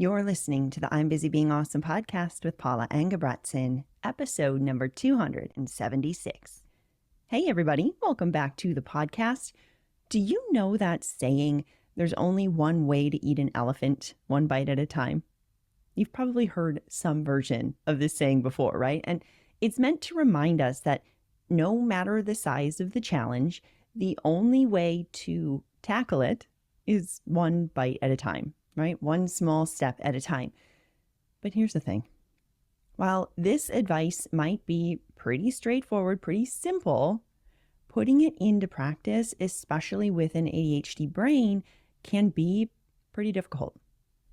You're listening to the I'm Busy Being Awesome podcast with Paula Engebretson, episode number 276. Hey, everybody. Welcome back to the podcast. Do you know that saying, there's only one way to eat an elephant, one bite at a time? You've probably heard some version of this saying before, right? And it's meant to remind us that no matter the size of the challenge, the only way to tackle it is one bite at a time, right? One small step at a time. But here's the thing. While this advice might be pretty straightforward, pretty simple, putting it into practice, especially with an ADHD brain, can be pretty difficult.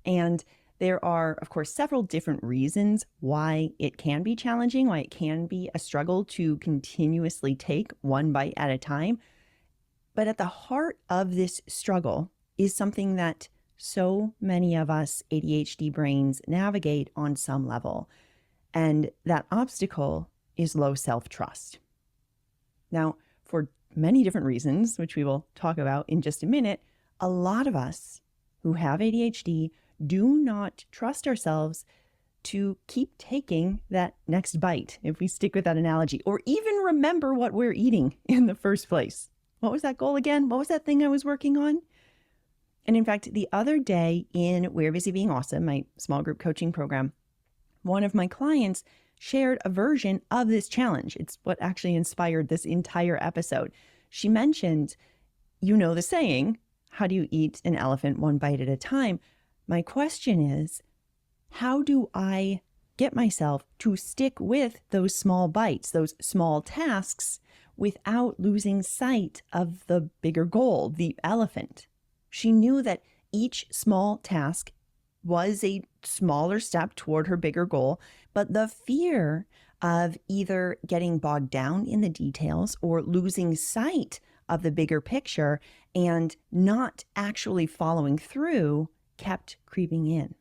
And there are, of course, several different reasons why it can be challenging, why it can be a struggle to continuously take one bite at a time. But at the heart of this struggle is something that so many of us ADHD brains navigate on some level. And that obstacle is low self-trust. Now, for many different reasons, which we will talk about in just a minute, a lot of us who have ADHD do not trust ourselves to keep taking that next bite, if we stick with that analogy, or even remember what we're eating in the first place. What was that goal again? What was that thing I was working on? And in fact, the other day in We're Busy Being Awesome, my small group coaching program, one of my clients shared a version of this challenge. It's what actually inspired this entire episode. She mentioned, you know the saying, how do you eat an elephant one bite at a time? My question is, how do I get myself to stick with those small bites, those small tasks, without losing sight of the bigger goal, the elephant? She knew that each small task was a smaller step toward her bigger goal, but the fear of either getting bogged down in the details or losing sight of the bigger picture and not actually following through kept creeping in.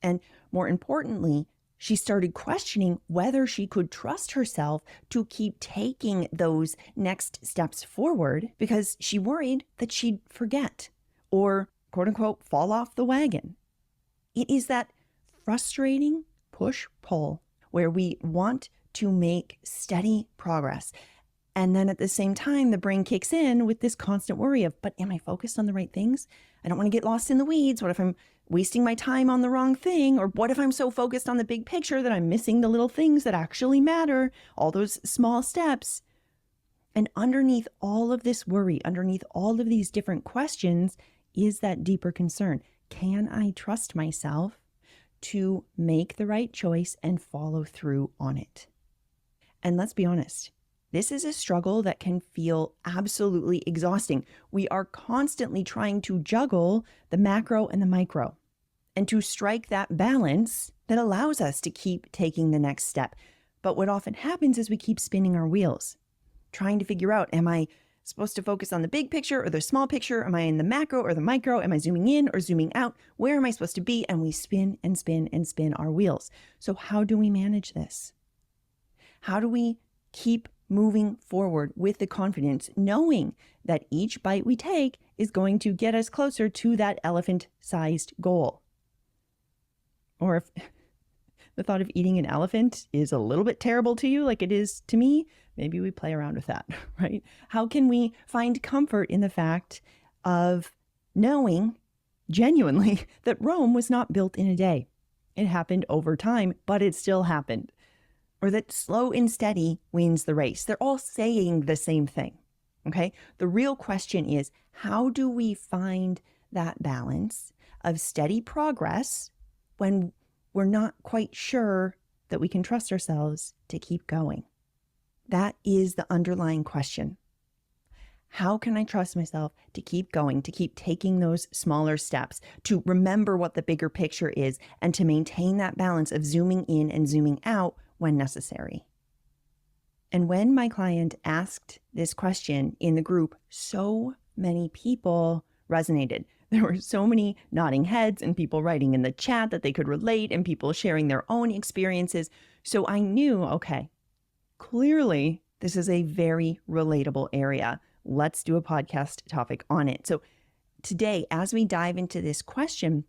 And more importantly, she started questioning whether she could trust herself to keep taking those next steps forward because she worried that she'd forget or, quote unquote, fall off the wagon. It is that frustrating push-pull where we want to make steady progress. And then at the same time, the brain kicks in with this constant worry of, but am I focused on the right things? I don't want to get lost in the weeds. What if I'm wasting my time on the wrong thing? Or what if I'm so focused on the big picture that I'm missing the little things that actually matter, all those small steps? And underneath all of this worry, underneath all of these different questions, is that deeper concern. Can I trust myself to make the right choice and follow through on it? And let's be honest, this is a struggle that can feel absolutely exhausting. We are constantly trying to juggle the macro and the micro and to strike that balance that allows us to keep taking the next step. But what often happens is we keep spinning our wheels, trying to figure out, am I supposed to focus on the big picture or the small picture? Am I in the macro or the micro? Am I zooming in or zooming out? Where am I supposed to be? And we spin and spin and spin our wheels. So how do we manage this? How do we keep moving forward with the confidence, knowing that each bite we take is going to get us closer to that elephant-sized goal? Or if the thought of eating an elephant is a little bit terrible to you, like it is to me, maybe we play around with that, right? How can we find comfort in the fact of knowing genuinely that Rome was not built in a day? It happened over time, but it still happened. Or that slow and steady wins the race. They're all saying the same thing, okay? The real question is, how do we find that balance of steady progress when we're not quite sure that we can trust ourselves to keep going? That is the underlying question. How can I trust myself to keep going, to keep taking those smaller steps, to remember what the bigger picture is, and to maintain that balance of zooming in and zooming out when necessary? And when my client asked this question in the group, so many people resonated. There were so many nodding heads and people writing in the chat that they could relate and people sharing their own experiences. So I knew, okay, clearly this is a very relatable area. Let's do a podcast topic on it. So today, as we dive into this question,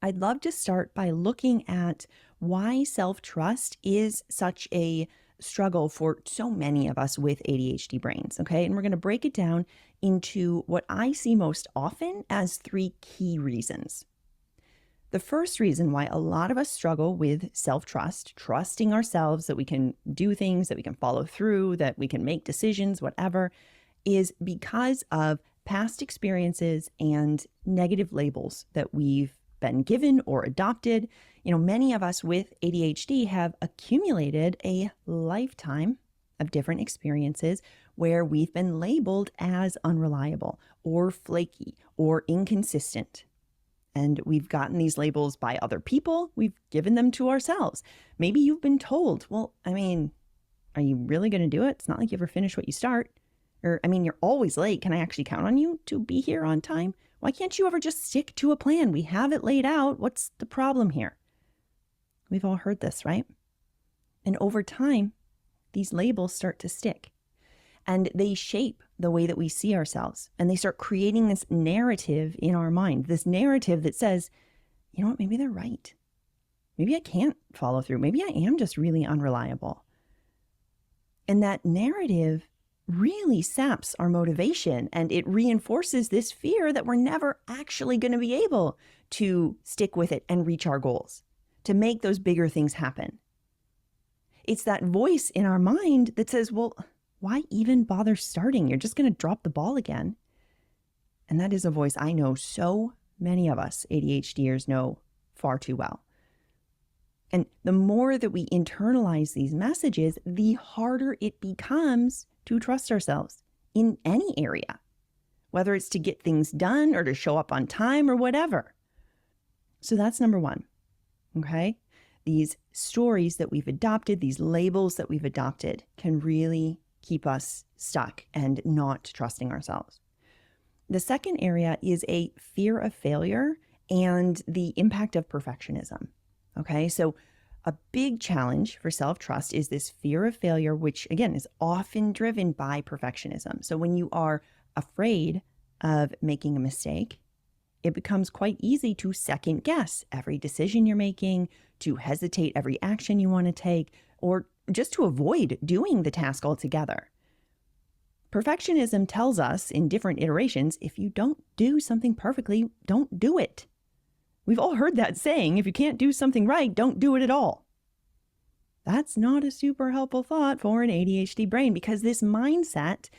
I'd love to start by looking at why self-trust is such a struggle for so many of us with ADHD brains, okay? And we're going to break it down into what I see most often as three key reasons. The first reason why a lot of us struggle with self-trust, trusting ourselves that we can do things, that we can follow through, that we can make decisions, whatever, is because of past experiences and negative labels that we've been given or adopted. Many of us with ADHD have accumulated a lifetime of different experiences where we've been labeled as unreliable or flaky or inconsistent. And we've gotten these labels by other people. We've given them to ourselves. Maybe you've been told, well, are you really going to do it? It's not like you ever finish what you start. Or, you're always late. Can I actually count on you to be here on time? Why can't you ever just stick to a plan? We have it laid out. What's the problem here? We've all heard this, right? And over time, these labels start to stick. And they shape the way that we see ourselves. And they start creating this narrative in our mind, this narrative that says, you know what, maybe they're right. Maybe I can't follow through. Maybe I am just really unreliable. And that narrative really saps our motivation, and it reinforces this fear that we're never actually going to be able to stick with it and reach our goals, to make those bigger things happen. It's that voice in our mind that says, well, why even bother starting? You're just going to drop the ball again. And that is a voice I know so many of us ADHDers know far too well. And the more that we internalize these messages, the harder it becomes to trust ourselves in any area, whether it's to get things done or to show up on time or whatever. So that's number one, okay? These stories that we've adopted, these labels that we've adopted can really keep us stuck and not trusting ourselves. The second area is a fear of failure and the impact of perfectionism, okay? So a big challenge for self-trust is this fear of failure, which again is often driven by perfectionism. So when you are afraid of making a mistake, it becomes quite easy to second guess every decision you're making, to hesitate every action you want to take, or just to avoid doing the task altogether. Perfectionism tells us in different iterations, if you don't do something perfectly, don't do it. We've all heard that saying, if you can't do something right, don't do it at all. That's not a super helpful thought for an ADHD brain, because this mindset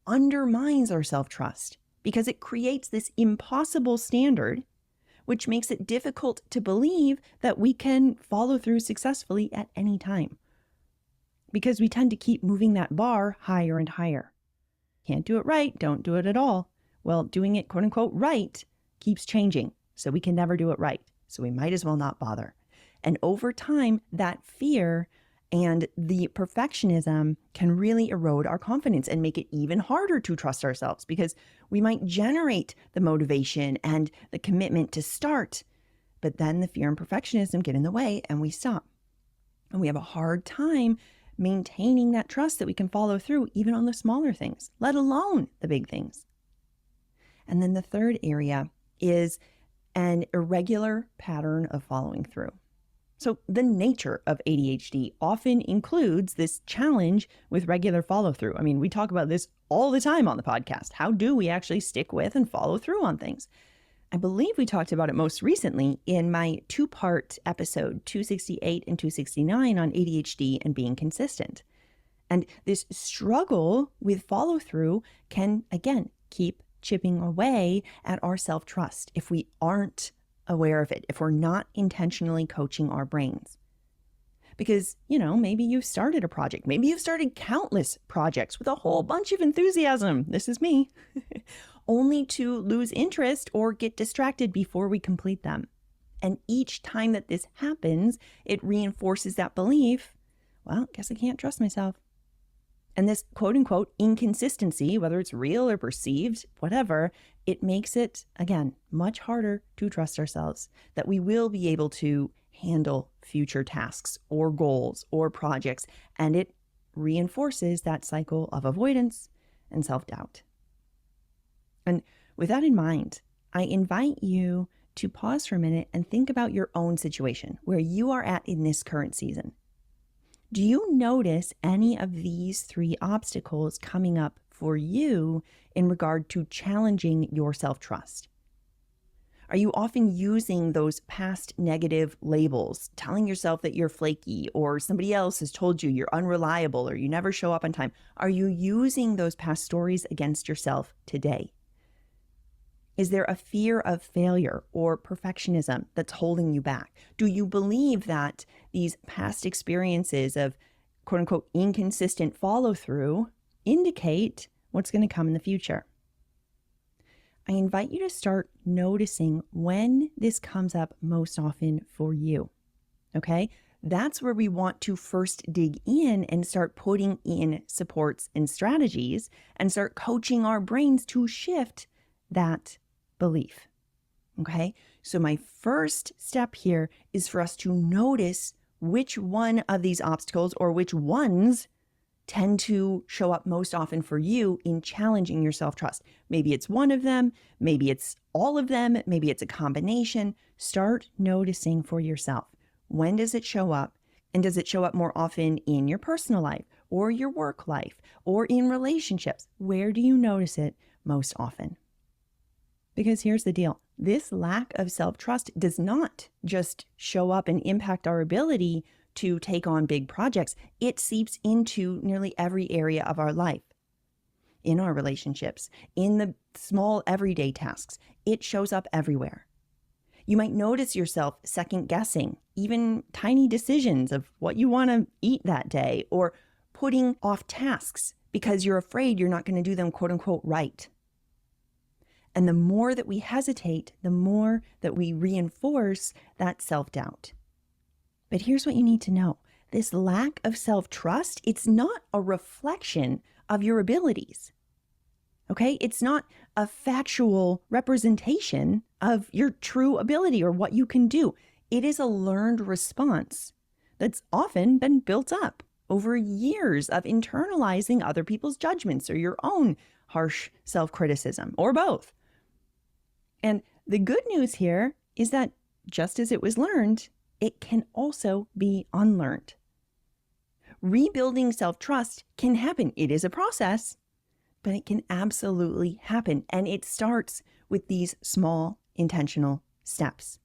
undermines our self-trust because it creates this impossible standard, which makes it difficult to believe that we can follow through successfully at any time, because we tend to keep moving that bar higher and higher. Can't do it right, don't do it at all. Well, doing it quote unquote right keeps changing. So we can never do it right. So we might as well not bother. And over time, that fear and the perfectionism can really erode our confidence and make it even harder to trust ourselves, because we might generate the motivation and the commitment to start, but then the fear and perfectionism get in the way and we stop. And we have a hard time maintaining that trust that we can follow through even on the smaller things, let alone the big things. And then the third area is an irregular pattern of following through. So the nature of ADHD often includes this challenge with regular follow through. We talk about this all the time on the podcast. How do we actually stick with and follow through on things? I believe we talked about it most recently in my 2-part episode, 268 and 269, on ADHD and being consistent. And this struggle with follow through can, again, keep chipping away at our self-trust if we aren't aware of it, if we're not intentionally coaching our brains. Because, maybe you've started a project, maybe you've started countless projects with a whole bunch of enthusiasm, this is me, only to lose interest or get distracted before we complete them. And each time that this happens, it reinforces that belief, well, guess I can't trust myself. And this quote unquote inconsistency, whether it's real or perceived, whatever, it makes it, again, much harder to trust ourselves, that we will be able to handle future tasks or goals or projects. And it reinforces that cycle of avoidance and self-doubt. And with that in mind, I invite you to pause for a minute and think about your own situation, where you are at in this current season. Do you notice any of these three obstacles coming up for you in regard to challenging your self-trust? Are you often using those past negative labels, telling yourself that you're flaky or somebody else has told you you're unreliable or you never show up on time? Are you using those past stories against yourself today? Is there a fear of failure or perfectionism that's holding you back? Do you believe that these past experiences of quote unquote inconsistent follow through indicate what's going to come in the future? I invite you to start noticing when this comes up most often for you. Okay? That's where we want to first dig in and start putting in supports and strategies and start coaching our brains to shift that belief. Okay? So my first step here is for us to notice which one of these obstacles or which ones tend to show up most often for you in challenging your self-trust. Maybe it's one of them, maybe it's all of them, maybe it's a combination. Start noticing for yourself. When does it show up? And does it show up more often in your personal life or your work life or in relationships? Where do you notice it most often? Because here's the deal. This lack of self-trust does not just show up and impact our ability to take on big projects. It seeps into nearly every area of our life. In our relationships, in the small everyday tasks, it shows up everywhere. You might notice yourself second guessing even tiny decisions of what you want to eat that day, or putting off tasks because you're afraid you're not going to do them quote unquote right. And the more that we hesitate, the more that we reinforce that self-doubt. But here's what you need to know. This lack of self-trust, it's not a reflection of your abilities. Okay? It's not a factual representation of your true ability or what you can do. It is a learned response that's often been built up over years of internalizing other people's judgments or your own harsh self-criticism, or both. And the good news here is that just as it was learned, it can also be unlearned. Rebuilding self-trust can happen. It is a process, but it can absolutely happen. And it starts with these small intentional steps.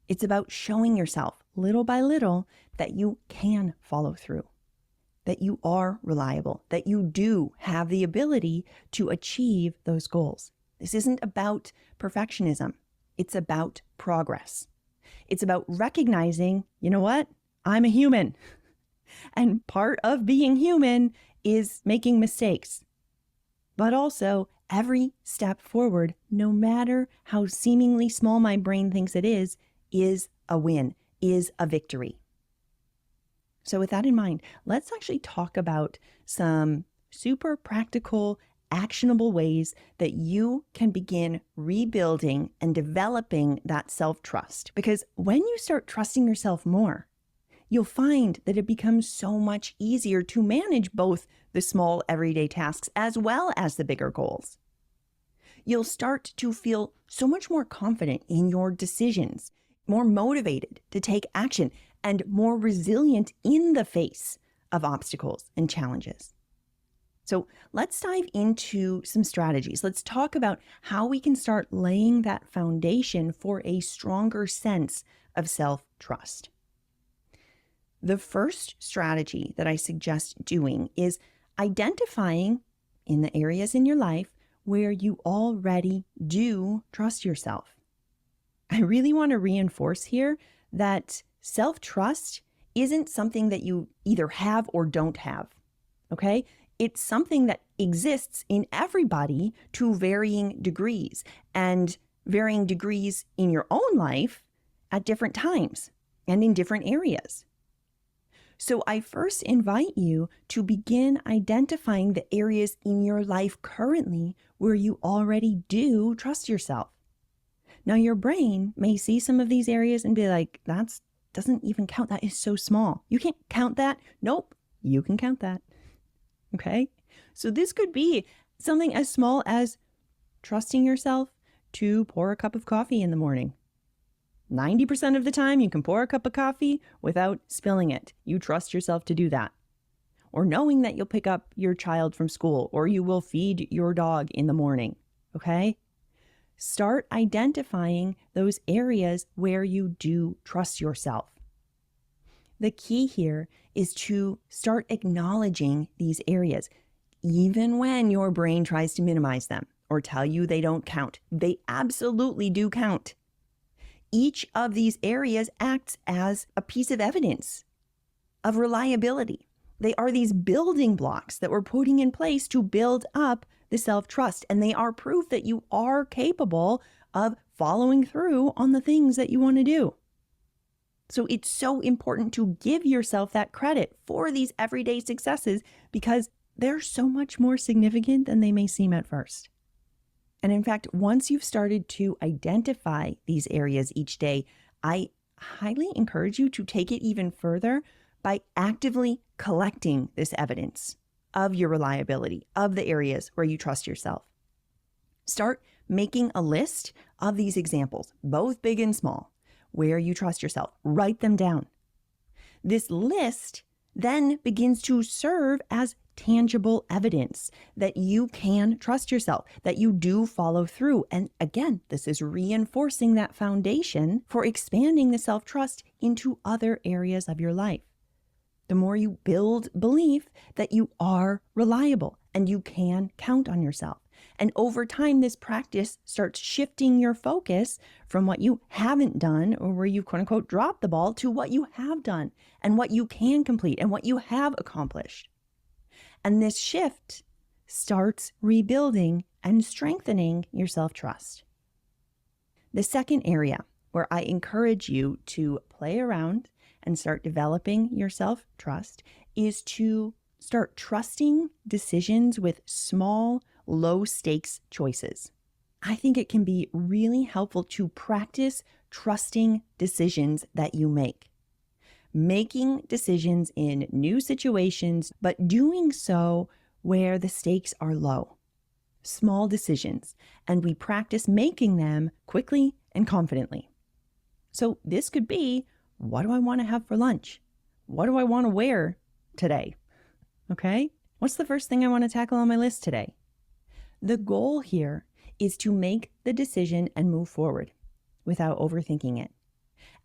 It's about showing yourself little by little that you can follow through, that you are reliable, that you do have the ability to achieve those goals. This isn't about perfectionism. It's about progress. It's about recognizing, you know what? I'm a human. And part of being human is making mistakes. But also, every step forward, no matter how seemingly small my brain thinks it is a win, is a victory. So with that in mind, let's actually talk about some super practical, actionable ways that you can begin rebuilding and developing that self-trust. Because when you start trusting yourself more, you'll find that it becomes so much easier to manage both the small everyday tasks as well as the bigger goals. You'll start to feel so much more confident in your decisions, more motivated to take action, and more resilient in the face of obstacles and challenges. So let's dive into some strategies. Let's talk about how we can start laying that foundation for a stronger sense of self-trust. The first strategy that I suggest doing is identifying in the areas in your life where you already do trust yourself. I really want to reinforce here that self-trust isn't something that you either have or don't have, okay? It's something that exists in everybody to varying degrees, and varying degrees in your own life at different times and in different areas. So I first invite you to begin identifying the areas in your life currently where you already do trust yourself. Now, your brain may see some of these areas and be like, that doesn't even count. That is so small. You can't count that. Nope, you can count that. Okay? So this could be something as small as trusting yourself to pour a cup of coffee in the morning. 90% of the time, you can pour a cup of coffee without spilling it. You trust yourself to do that. Or knowing that you'll pick up your child from school, or you will feed your dog in the morning, okay? Start identifying those areas where you do trust yourself. The key here is to start acknowledging these areas, even when your brain tries to minimize them or tell you they don't count. They absolutely do count. Each of these areas acts as a piece of evidence of reliability. They are these building blocks that we're putting in place to build up the self-trust, and they are proof that you are capable of following through on the things that you want to do. So it's so important to give yourself that credit for these everyday successes because they're so much more significant than they may seem at first. And in fact, once you've started to identify these areas each day, I highly encourage you to take it even further by actively collecting this evidence of your reliability, of the areas where you trust yourself. Start making a list of these examples, both big and small, where you trust yourself. Write them down. This list then begins to serve as tangible evidence that you can trust yourself, that you do follow through. And again, this is reinforcing that foundation for expanding the self-trust into other areas of your life. The more you build belief that you are reliable and you can count on yourself. And over time, this practice starts shifting your focus from what you haven't done or where you quote unquote dropped the ball to what you have done and what you can complete and what you have accomplished. And this shift starts rebuilding and strengthening your self-trust. The second area where I encourage you to play around and start developing your self-trust is to start trusting decisions with small, low-stakes choices. I think it can be really helpful to practice trusting decisions that you make. Making decisions in new situations, but doing so where the stakes are low. Small decisions, and we practice making them quickly and confidently. So this could be, what do I want to have for lunch? What do I want to wear today? Okay? What's the first thing I want to tackle on my list today? The goal here is to make the decision and move forward without overthinking it.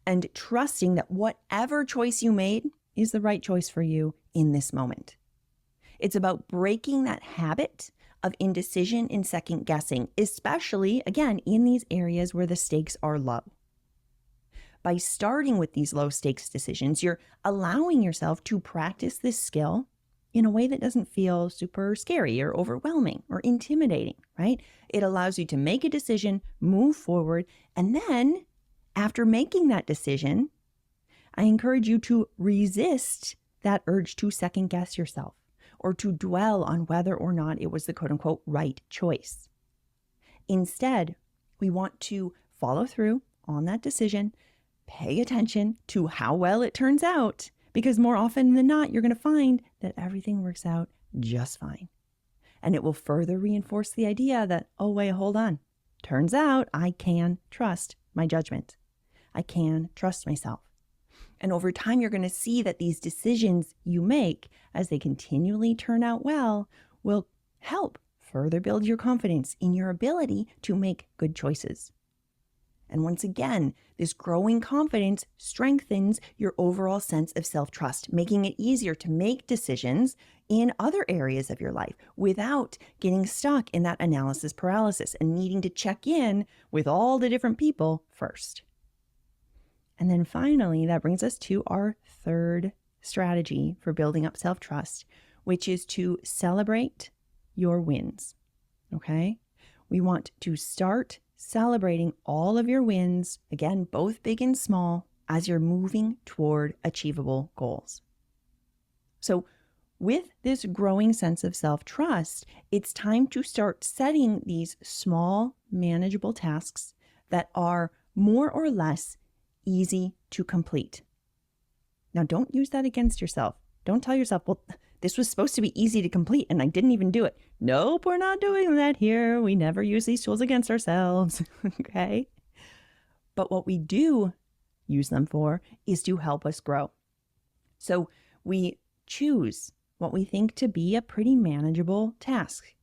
And trusting that whatever choice you made is the right choice for you in this moment. It's about breaking that habit of indecision and second guessing, especially, again, in these areas where the stakes are low. By starting with these low stakes decisions, you're allowing yourself to practice this skill in a way that doesn't feel super scary or overwhelming or intimidating, right? It allows you to make a decision, move forward, and then after making that decision, I encourage you to resist that urge to second guess yourself or to dwell on whether or not it was the quote unquote right choice. Instead, we want to follow through on that decision, pay attention to how well it turns out, because more often than not, you're going to find that everything works out just fine. And it will further reinforce the idea that, oh, wait, hold on. Turns out I can trust my judgment. I can trust myself. And over time, you're going to see that these decisions you make, as they continually turn out well, will help further build your confidence in your ability to make good choices. And once again, this growing confidence strengthens your overall sense of self-trust, making it easier to make decisions in other areas of your life without getting stuck in that analysis paralysis and needing to check in with all the different people first. And then finally, that brings us to our third strategy for building up self-trust, which is to celebrate your wins. Okay? We want to start celebrating all of your wins, again, both big and small, as you're moving toward achievable goals. So with this growing sense of self-trust, it's time to start setting these small, manageable tasks that are more or less easy to complete. Now, don't use that against yourself. Don't tell yourself, well, this was supposed to be easy to complete and I didn't even do it. Nope, we're not doing that here. We never use these tools against ourselves, okay? But what we do use them for is to help us grow. So we choose what we think to be a pretty manageable task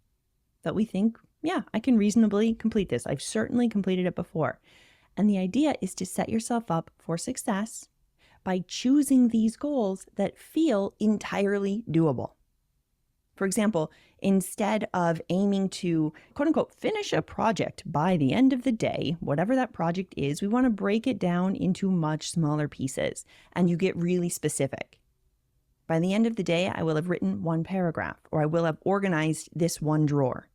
that we think, yeah, I can reasonably complete this. I've certainly completed it before. And the idea is to set yourself up for success by choosing these goals that feel entirely doable. For example, instead of aiming to, quote unquote, finish a project by the end of the day, whatever that project is, we want to break it down into much smaller pieces, and you get really specific. By the end of the day, I will have written one paragraph, or I will have organized this one drawer.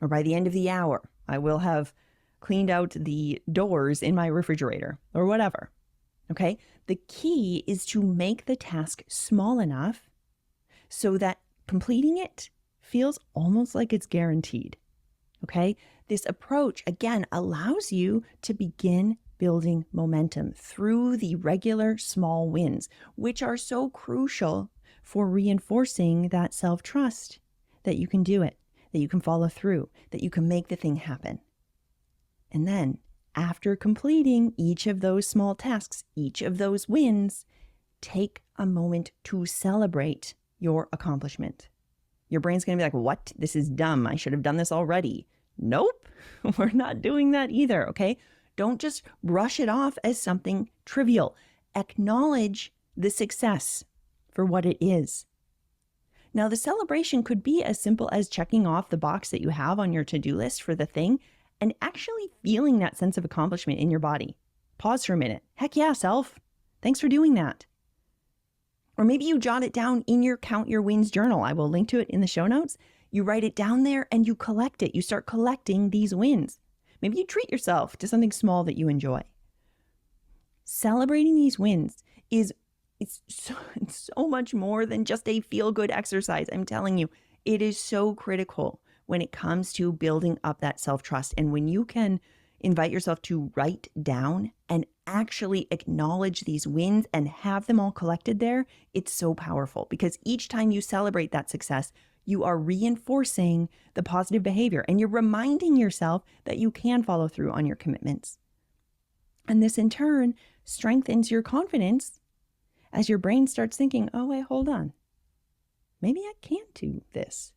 Or by the end of the hour, I will have cleaned out the doors in my refrigerator, or whatever. Okay? The key is to make the task small enough so that completing it feels almost like it's guaranteed. Okay? This approach, again, allows you to begin building momentum through the regular small wins, which are so crucial for reinforcing that self-trust that you can do it, that you can follow through, that you can make the thing happen. And then, after completing each of those small tasks, each of those wins, take a moment to celebrate your accomplishment. Your brain's going to be like, what? This is dumb. I should have done this already. Nope, we're not doing that either, okay? Don't just brush it off as something trivial. Acknowledge the success for what it is. Now, the celebration could be as simple as checking off the box that you have on your to-do list for the thing and actually feeling that sense of accomplishment in your body. Pause for a minute. Heck yeah, self. Thanks for doing that. Or maybe you jot it down in your Count Your Wins journal. I will link to it in the show notes. You write it down there and you collect it. You start collecting these wins. Maybe you treat yourself to something small that you enjoy. Celebrating these wins it's so much more than just a feel-good exercise. I'm telling you, it is so critical when it comes to building up that self-trust. And when you can invite yourself to write down and actually acknowledge these wins and have them all collected there, it's so powerful because each time you celebrate that success, you are reinforcing the positive behavior and you're reminding yourself that you can follow through on your commitments. And this in turn strengthens your confidence as your brain starts thinking, oh, wait, hold on. Maybe I can do this.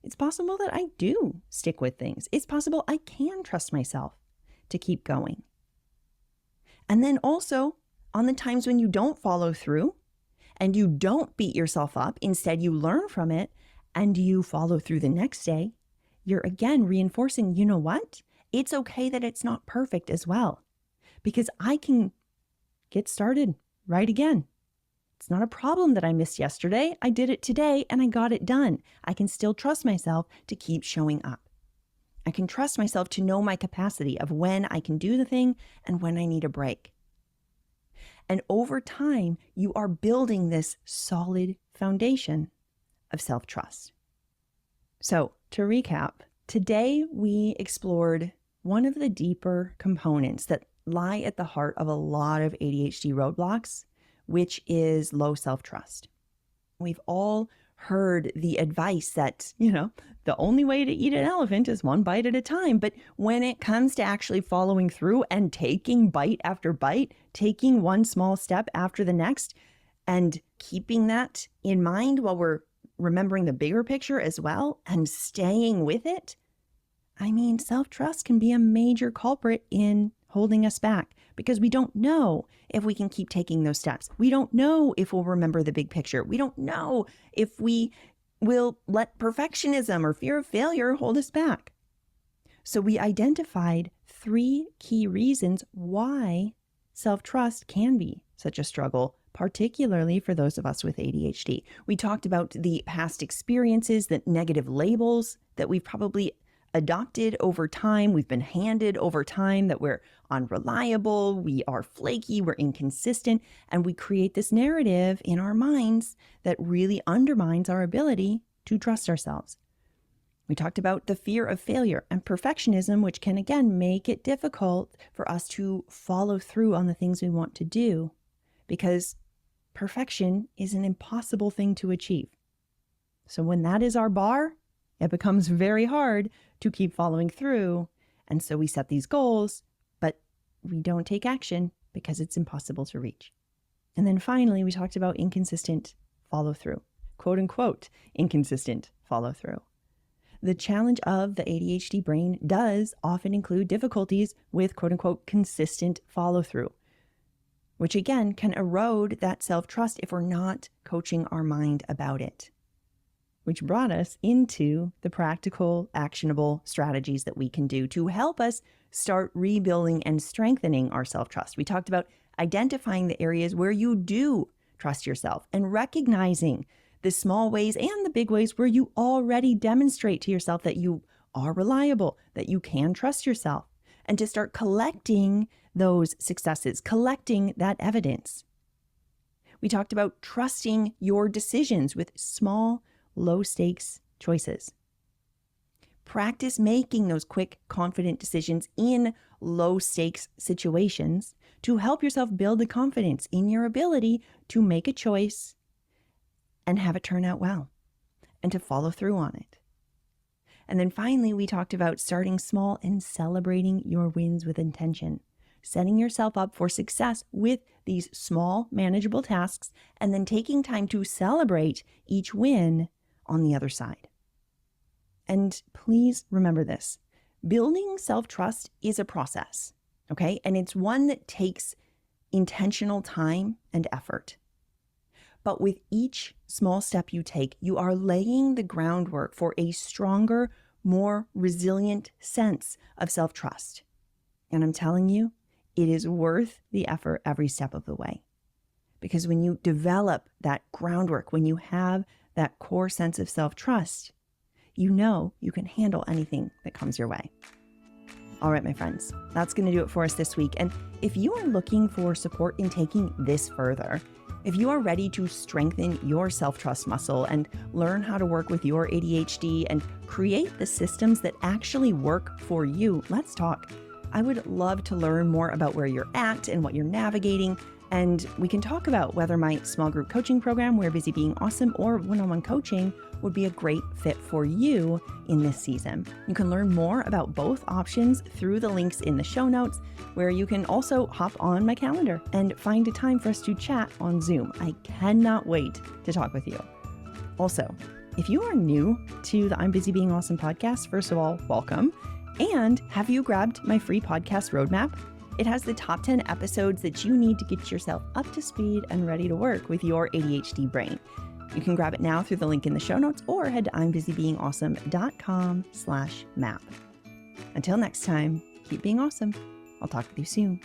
It's possible that I do stick with things. It's possible I can trust myself to keep going. And then also on the times when you don't follow through and you don't beat yourself up, instead you learn from it and you follow through the next day, you're again reinforcing, you know what? It's okay that it's not perfect as well, because I can get started right again. It's not a problem that I missed yesterday. I did it today and I got it done. I can still trust myself to keep showing up. I can trust myself to know my capacity of when I can do the thing and when I need a break. And over time, you are building this solid foundation of self-trust. So to recap, today we explored one of the deeper components that lie at the heart of a lot of ADHD roadblocks, which is low self-trust. We've all heard the advice that, the only way to eat an elephant is one bite at a time. But when it comes to actually following through and taking bite after bite, taking one small step after the next, and keeping that in mind while we're remembering the bigger picture as well and staying with it, self-trust can be a major culprit in holding us back because we don't know if we can keep taking those steps. We don't know if we'll remember the big picture. We don't know if we will let perfectionism or fear of failure hold us back. So we identified 3 key reasons why self-trust can be such a struggle, particularly for those of us with ADHD. We talked about the past experiences, the negative labels that we've probably adopted over time, we've been handed over time, that we're unreliable, we are flaky, we're inconsistent, and we create this narrative in our minds that really undermines our ability to trust ourselves. We talked about the fear of failure and perfectionism, which can again make it difficult for us to follow through on the things we want to do because perfection is an impossible thing to achieve. So when that is our bar, it becomes very hard to keep following through. And so we set these goals, but we don't take action because it's impossible to reach. And then finally, we talked about inconsistent follow through, quote unquote, inconsistent follow through. The challenge of the ADHD brain does often include difficulties with quote unquote consistent follow through, which again can erode that self-trust if we're not coaching our mind about it. Which brought us into the practical, actionable strategies that we can do to help us start rebuilding and strengthening our self-trust. We talked about identifying the areas where you do trust yourself and recognizing the small ways and the big ways where you already demonstrate to yourself that you are reliable, that you can trust yourself, and to start collecting those successes, collecting that evidence. We talked about trusting your decisions with small, low-stakes choices. Practice making those quick, confident decisions in low-stakes situations to help yourself build the confidence in your ability to make a choice and have it turn out well and to follow through on it. And then finally, we talked about starting small and celebrating your wins with intention, setting yourself up for success with these small, manageable tasks, and then taking time to celebrate each win on the other side. And please remember this, building self-trust is a process, okay? And it's one that takes intentional time and effort. But with each small step you take, you are laying the groundwork for a stronger, more resilient sense of self-trust. And I'm telling you, it is worth the effort every step of the way. Because when you develop that groundwork, when you have that core sense of self-trust, you know you can handle anything that comes your way. All right, my friends, that's going to do it for us this week. And if you are looking for support in taking this further, if you are ready to strengthen your self-trust muscle and learn how to work with your ADHD and create the systems that actually work for you, let's talk. I would love to learn more about where you're at and what you're navigating. And we can talk about whether my small group coaching program, We're Busy Being Awesome, or one-on-one coaching would be a great fit for you in this season. You can learn more about both options through the links in the show notes, where you can also hop on my calendar and find a time for us to chat on Zoom. I cannot wait to talk with you. Also, if you are new to the I'm Busy Being Awesome podcast, first of all, welcome. And have you grabbed my free podcast roadmap? It has the top 10 episodes that you need to get yourself up to speed and ready to work with your ADHD brain. You can grab it now through the link in the show notes or head to I'mBusyBeingAwesome.com/map. Until next time, keep being awesome. I'll talk with you soon.